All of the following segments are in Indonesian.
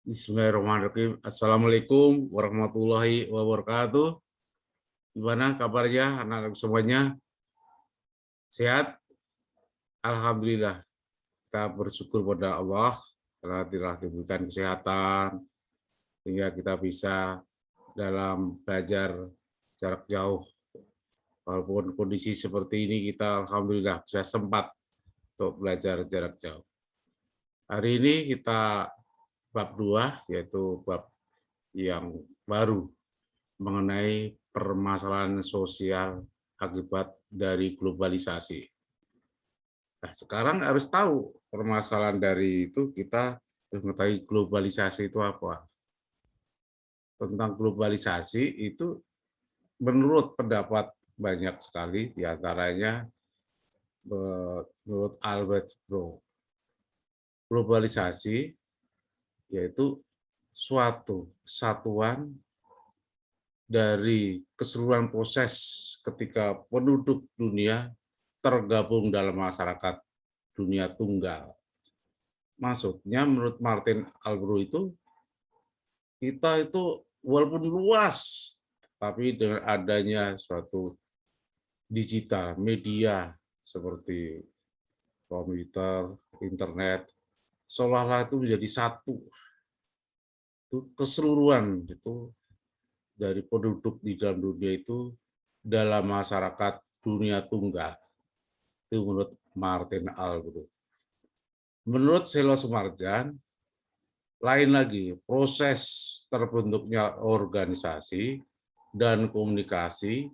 Bismillahirrahmanirrahim. Assalamualaikum warahmatullahi wabarakatuh. Gimana kabarnya anak-anak semuanya? Sehat? Alhamdulillah. Kita bersyukur pada Allah karena telah diberikan kesehatan sehingga kita bisa dalam belajar jarak jauh. Walaupun kondisi seperti ini kita alhamdulillah bisa sempat untuk belajar jarak jauh. Hari ini kita bab 2 yaitu bab yang baru mengenai permasalahan sosial akibat dari globalisasi. Nah, sekarang harus tahu permasalahan dari itu kita mengetahui globalisasi itu apa. Tentang globalisasi itu menurut pendapat banyak sekali, diantaranya menurut Albert Brook. Globalisasi yaitu suatu satuan dari keseluruhan proses ketika penduduk dunia tergabung dalam masyarakat dunia tunggal. Maksudnya menurut Martin Albro itu, kita itu walaupun luas, tapi dengan adanya suatu digital, media seperti komputer, internet, seolah-olah itu menjadi satu. Itu keseluruhan itu dari penduduk di dalam dunia itu dalam masyarakat dunia tunggal. Itu menurut Martin Albro. Menurut Selo Sumarjan, lain lagi proses terbentuknya organisasi dan komunikasi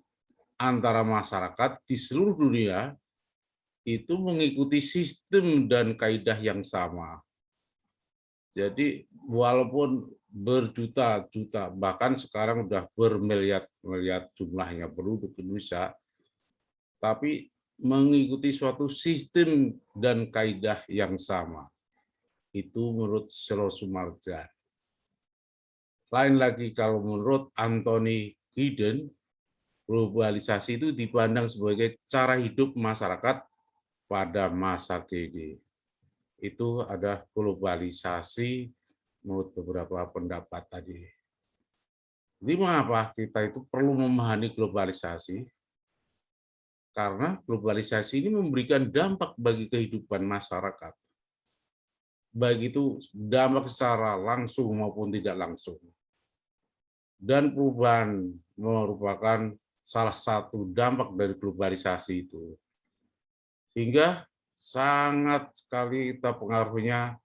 antara masyarakat di seluruh dunia itu mengikuti sistem dan kaidah yang sama. Jadi walaupun berjuta-juta, bahkan sekarang sudah bermiliar-miliar jumlahnya penduduk Indonesia, tapi mengikuti suatu sistem dan kaidah yang sama. Itu menurut Selo Sumarjan. Lain lagi kalau menurut Anthony Giddens, globalisasi itu dipandang sebagai cara hidup masyarakat pada masa kini. Itu ada globalisasi menurut beberapa pendapat tadi. Jadi mengapa kita itu perlu memahami globalisasi? Karena globalisasi ini memberikan dampak bagi kehidupan masyarakat. Baik itu dampak secara langsung maupun tidak langsung. Dan perubahan merupakan salah satu dampak dari globalisasi itu. Sehingga sangat sekali kita pengaruhnya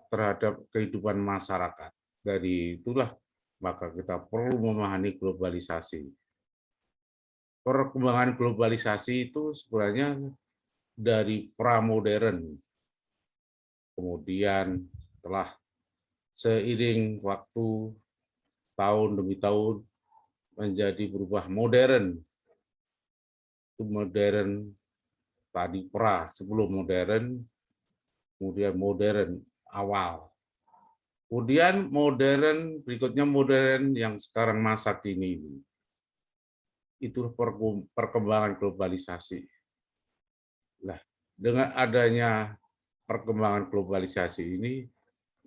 terhadap kehidupan masyarakat. Dari itulah maka kita perlu memahami globalisasi. Perkembangan globalisasi itu sebenarnya dari pramodern. Kemudian setelah seiring waktu tahun demi tahun menjadi berubah modern. Itu modern tadi sebelum modern, kemudian modern awal. Kemudian modern, berikutnya modern yang sekarang masa kini. Itu perkembangan globalisasi. Nah, dengan adanya perkembangan globalisasi ini,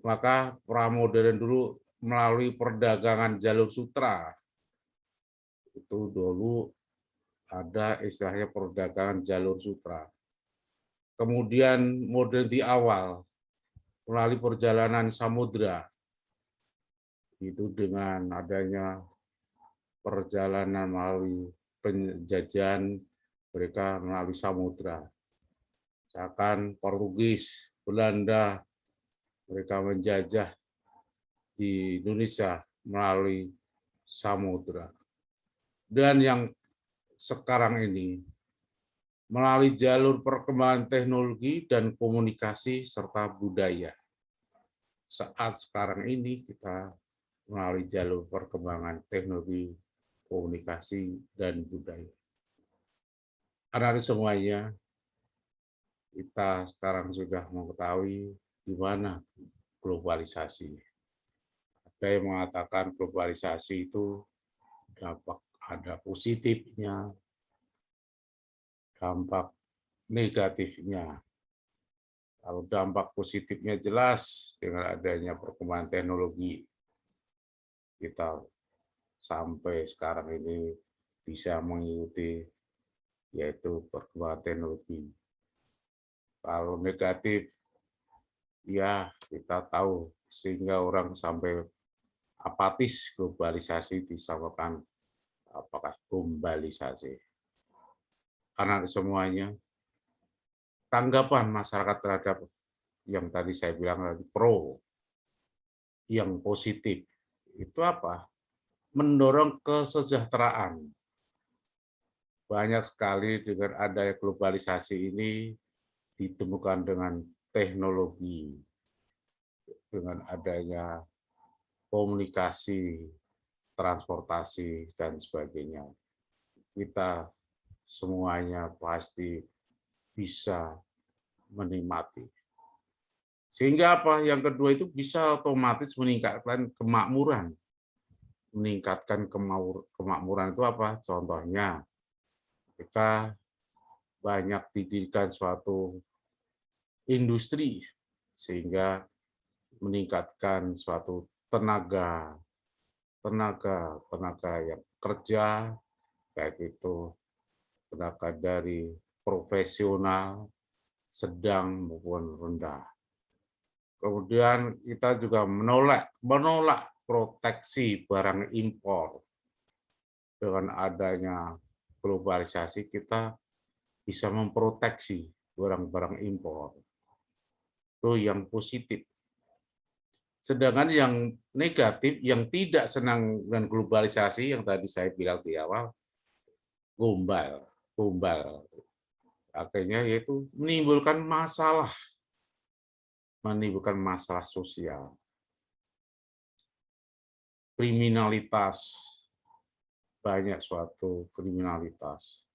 maka pramodern dulu melalui perdagangan jalur sutra. Itu dulu ada istilahnya perdagangan jalur sutra. Kemudian modern di awal, melalui perjalanan samudra. Itu dengan adanya perjalanan melalui penjajahan mereka melalui samudra. Misalkan Portugis, Belanda, mereka menjajah di Indonesia melalui samudra. Dan yang sekarang ini melalui jalur perkembangan teknologi dan komunikasi serta budaya. Saat sekarang ini kita melalui jalur perkembangan teknologi, komunikasi, dan budaya. Anak-anak semuanya, kita sekarang sudah mengetahui di mana globalisasi. Ada yang mengatakan globalisasi itu dampak ada positifnya, dampak negatifnya. Kalau dampak positifnya jelas dengan adanya perkembangan teknologi, kita sampai sekarang ini bisa mengikuti yaitu perkembangan teknologi. Kalau negatif, ya kita tahu sehingga orang sampai apatis globalisasi disamakan apakah globalisasi. Karena semuanya tanggapan masyarakat terhadap yang tadi saya bilang tadi pro, yang positif, itu apa? Mendorong kesejahteraan. Banyak sekali dengan adanya globalisasi ini ditemukan dengan teknologi, dengan adanya komunikasi, transportasi, dan sebagainya. Kita semuanya pasti bisa menikmati. Sehingga apa? Yang kedua itu bisa otomatis meningkatkan kemakmuran. Meningkatkan kemakmuran itu apa? Contohnya, kita banyak didirikan suatu industri sehingga meningkatkan suatu tenaga yang kerja, baik itu tenaga dari profesional, sedang maupun rendah. Kemudian kita juga menolak proteksi barang impor. Dengan adanya globalisasi kita bisa memproteksi barang-barang impor. Itu yang positif. Sedangkan yang negatif, yang tidak senang dengan globalisasi, yang tadi saya bilang di awal, gombal. Akhirnya yaitu menimbulkan masalah sosial, kriminalitas, banyak suatu kriminalitas.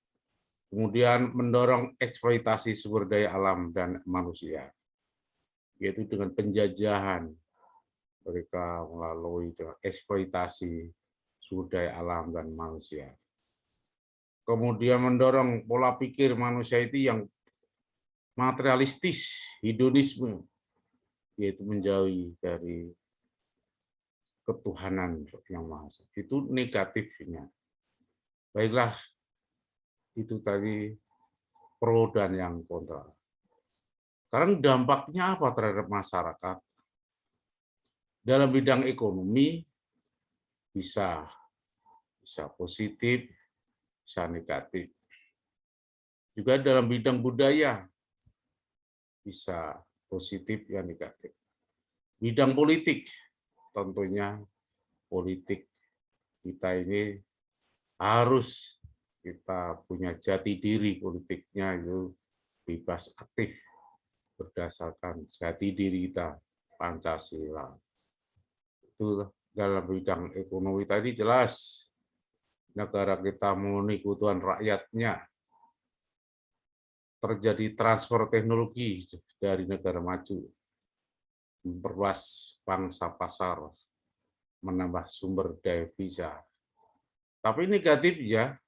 Kemudian mendorong eksploitasi sumber daya alam dan manusia, yaitu dengan penjajahan mereka melalui eksploitasi sumber daya alam dan manusia. Kemudian mendorong pola pikir manusia itu yang materialistis, hedonisme, yaitu menjauhi dari ketuhanan yang maha. Itu negatifnya. Baiklah, itu tadi pro dan yang kontra. Sekarang dampaknya apa terhadap masyarakat? Dalam bidang ekonomi bisa positif, bisa negatif. Juga dalam bidang budaya bisa positif ya negatif. Bidang politik tentunya politik kita ini harus kita punya jati diri politiknya itu bebas aktif berdasarkan jati diri kita Pancasila. Itu dalam bidang ekonomi tadi jelas negara kita memenuhi kebutuhan rakyatnya, terjadi transfer teknologi dari negara maju, memperluas pangsa pasar, menambah sumber devisa. Tapi negatifnya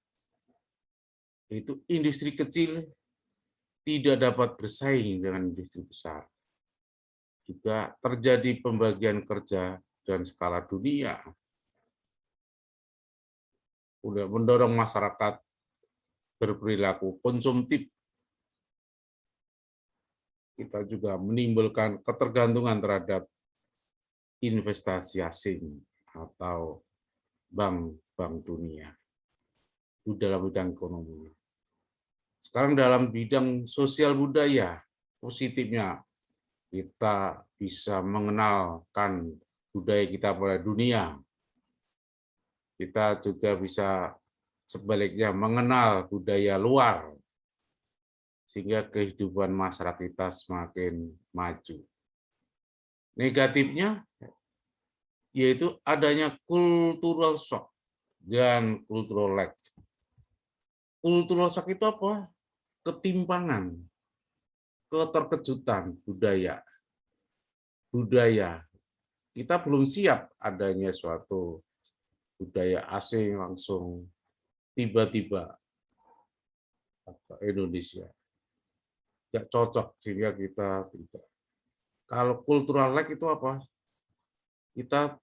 itu industri kecil tidak dapat bersaing dengan industri besar. Juga terjadi pembagian kerja dan skala dunia. Udah mendorong masyarakat berperilaku konsumtif. Kita juga menimbulkan ketergantungan terhadap investasi asing atau bank dunia. Itu dalam bidang ekonomi. Sekarang dalam bidang sosial budaya, positifnya kita bisa mengenalkan budaya kita pada dunia. Kita juga bisa sebaliknya mengenal budaya luar, sehingga kehidupan masyarakat kita semakin maju. Negatifnya yaitu adanya cultural shock dan cultural lag. Cultural shock itu apa? Ketimpangan, keterkejutan budaya. Kita belum siap adanya suatu budaya asing langsung tiba-tiba ke Indonesia. tidak cocok sehingga kita tidak. Kalau cultural lag itu apa? Kita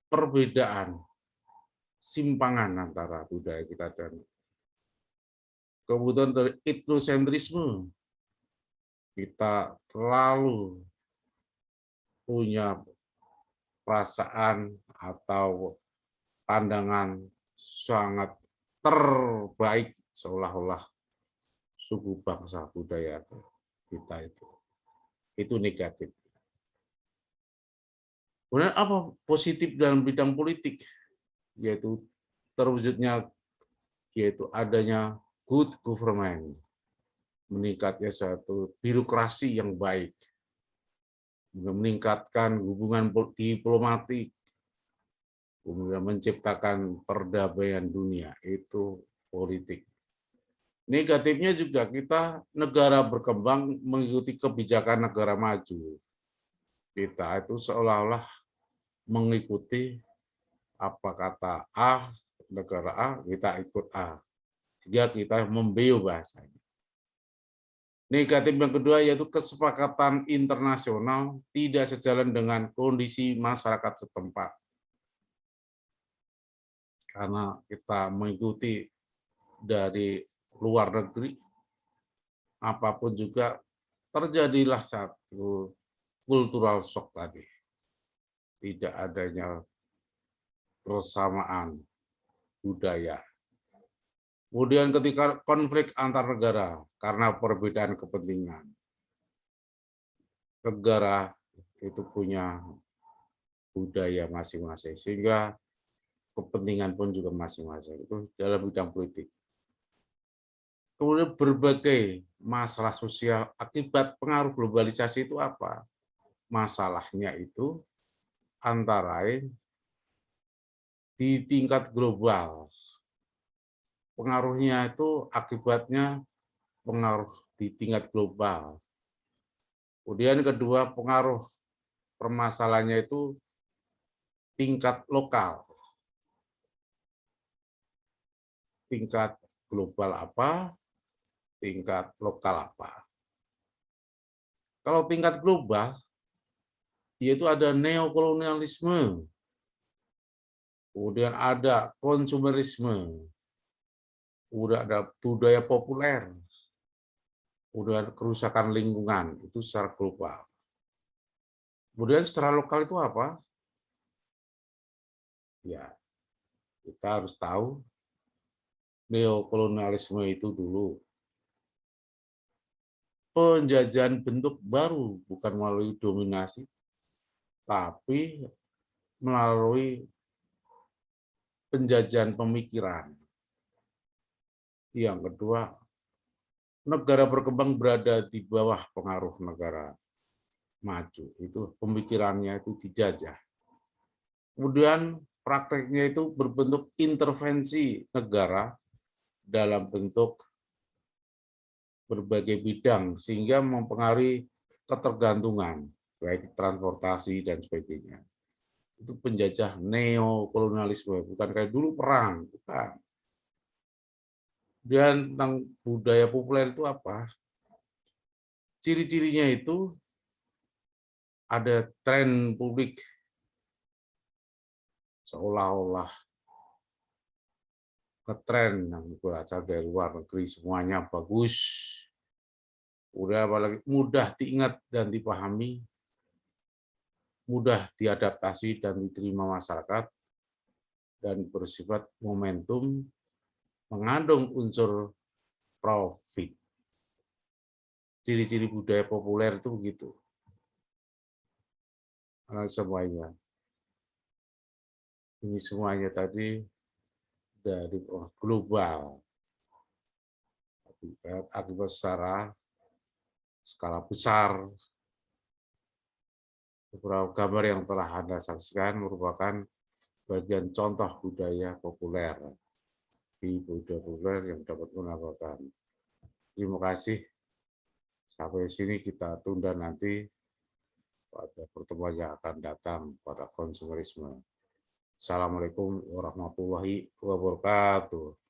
perbedaan, simpangan antara budaya kita dan kemudian dari etnosentrisme. Kita terlalu punya perasaan atau pandangan sangat terbaik seolah-olah suku bangsa budaya kita itu negatif. Kemudian apa positif dalam bidang politik? Yaitu terwujudnya yaitu adanya good government, meningkatnya suatu birokrasi yang baik, meningkatkan hubungan diplomatik, kemudian menciptakan perdamaian dunia, itu politik. Negatifnya juga kita negara berkembang mengikuti kebijakan negara maju. Kita itu seolah-olah mengikuti apa kata A, negara A, kita ikut A. Sehingga kita membeu bahasanya. Negatif yang kedua yaitu kesepakatan internasional tidak sejalan dengan kondisi masyarakat setempat. Karena kita mengikuti dari luar negeri, apapun juga terjadilah satu cultural shock tadi. Tidak adanya persamaan budaya. Kemudian ketika konflik antar negara karena perbedaan kepentingan. Negara itu punya budaya masing-masing, sehingga kepentingan pun juga masing-masing. Itu dalam bidang politik. Kemudian berbagai masalah sosial akibat pengaruh globalisasi itu apa? Masalahnya itu antara lain di tingkat global. Pengaruhnya itu akibatnya pengaruh di tingkat global. Kemudian kedua, pengaruh permasalahannya itu tingkat lokal. Tingkat global apa? Tingkat lokal apa? Kalau tingkat global, yaitu ada neokolonialisme, kemudian ada konsumerisme, kemudian ada budaya populer, kemudian kerusakan lingkungan, itu secara global. Kemudian secara lokal itu apa? Ya, kita harus tahu neokolonialisme itu dulu penjajahan bentuk baru, bukan melalui dominasi, tapi melalui penjajahan pemikiran. Yang kedua, negara berkembang berada di bawah pengaruh negara maju. Itu pemikirannya itu dijajah. Kemudian prakteknya itu berbentuk intervensi negara dalam bentuk berbagai bidang sehingga mempengaruhi ketergantungan baik transportasi dan sebagainya. Itu penjajah neokolonialisme, bukan kayak dulu perang, bukan. Dan tentang budaya populer itu apa? Ciri-cirinya itu ada tren publik seolah-olah ngetren yang berasal dari luar negeri, semuanya bagus, udah apalagi mudah diingat dan dipahami, mudah diadaptasi dan diterima masyarakat, dan bersifat momentum, mengandung unsur profit. Ciri-ciri budaya populer itu begitu. Karena semuanya. Ini semuanya tadi dari global. Akibat secara skala besar. Beberapa gambar yang telah Anda saksikan merupakan bagian contoh budaya populer. Di budaya populer yang dapat menambahkan. Terima kasih. Sampai sini kita tunda nanti pada pertemuan yang akan datang pada konsumerisme. Assalamualaikum warahmatullahi wabarakatuh.